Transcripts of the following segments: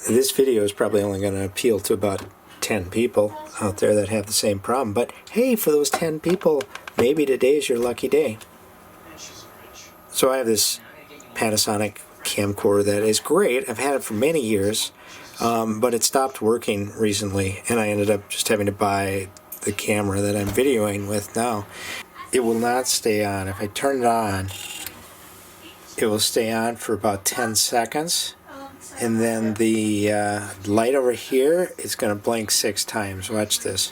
This video is probably only going to appeal to about 10 people out there that have the same problem. But hey, for those 10 people, maybe today is your lucky day. So I have this Panasonic camcorder that is great. I've had it for many years, but it stopped working recently, and I ended up just having to buy the camera that I'm videoing with now. It will not stay on. If I turn it on, it will stay on for about 10 seconds. And then the light over here is going to blink 6 times. Watch this.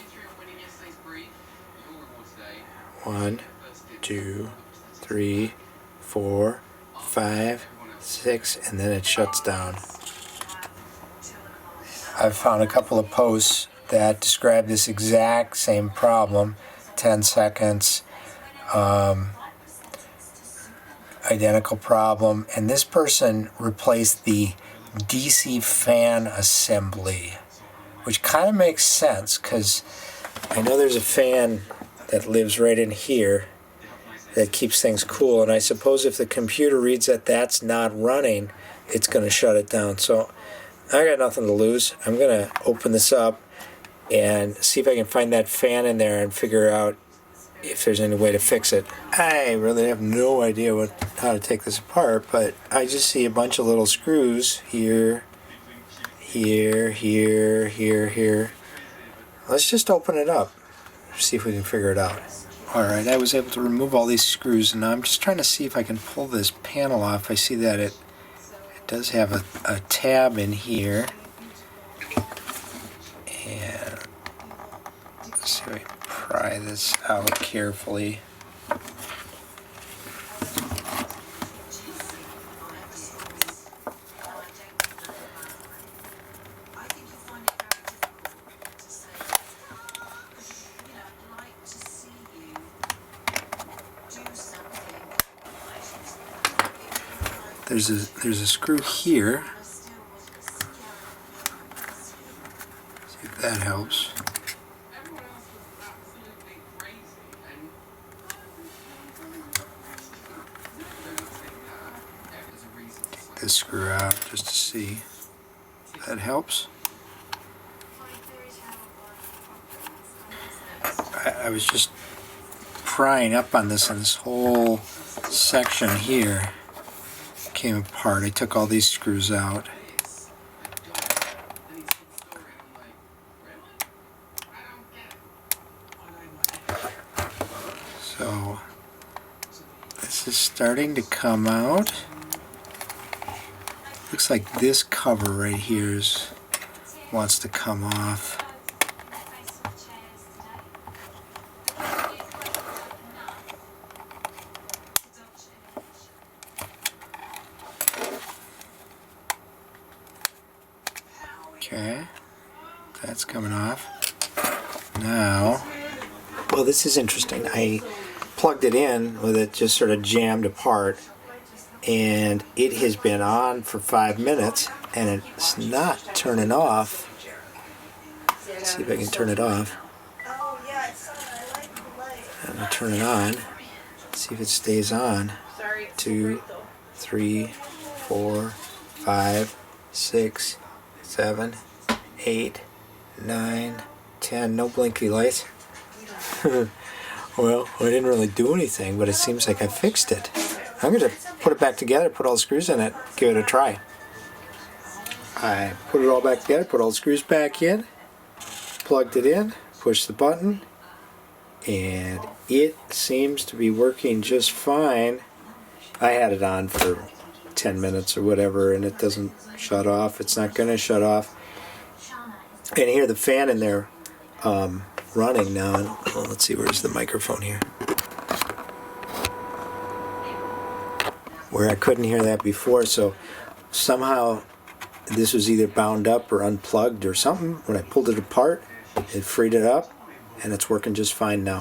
1, 2, 3, 4, 5, 6, and then it shuts down. I've found a couple of posts that describe this exact same problem. 10 seconds, identical problem, and this person replaced the DC fan assembly, which kind of makes sense because I know there's a fan that lives right in here that keeps things cool, and I suppose if the computer reads that that's not running, it's going to shut it down. So I got nothing to lose. I'm going to open this up and see if I can find that fan in there and figure out if there's any way to fix it. I really have no idea how to take this apart, but I just see a bunch of little screws here, here, here, here, here. Let's just open it up, see if we can figure it out. Alright, I was able to remove all these screws, and now I'm just trying to see if I can pull this panel off. I see that it does have a tab in here. And let's see if I can pry this out carefully. There's a screw here. See if that helps. Take this screw out just to see if that helps. I was just prying up on this, and this whole section here came apart. I took all these screws out. So this is starting to come out. Looks like this cover right here wants to come off. Okay, that's coming off. Now, well, this is interesting. I plugged it in with it just sort of jammed apart, and it has been on for 5 minutes, and it's not turning off. Let's see if I can turn it off. I'm going to turn it on. See if it stays on. 2, 3, 4, 5, 6, 7, 8, 9, 10. No blinky lights. Well, I didn't really do anything, but it seems like I fixed it. I'm going to put it back together, put all the screws in it, give it a try. I put it all back together, put all the screws back in, plugged it in, pushed the button, and it seems to be working just fine. I had it on for 10 minutes or whatever, and it doesn't shut off. It's not going to shut off. And hear the fan in there running now. And, well, let's see, where's the microphone here? Where I couldn't hear that before, so somehow this was either bound up or unplugged or something. When I pulled it apart, it freed it up, and it's working just fine now.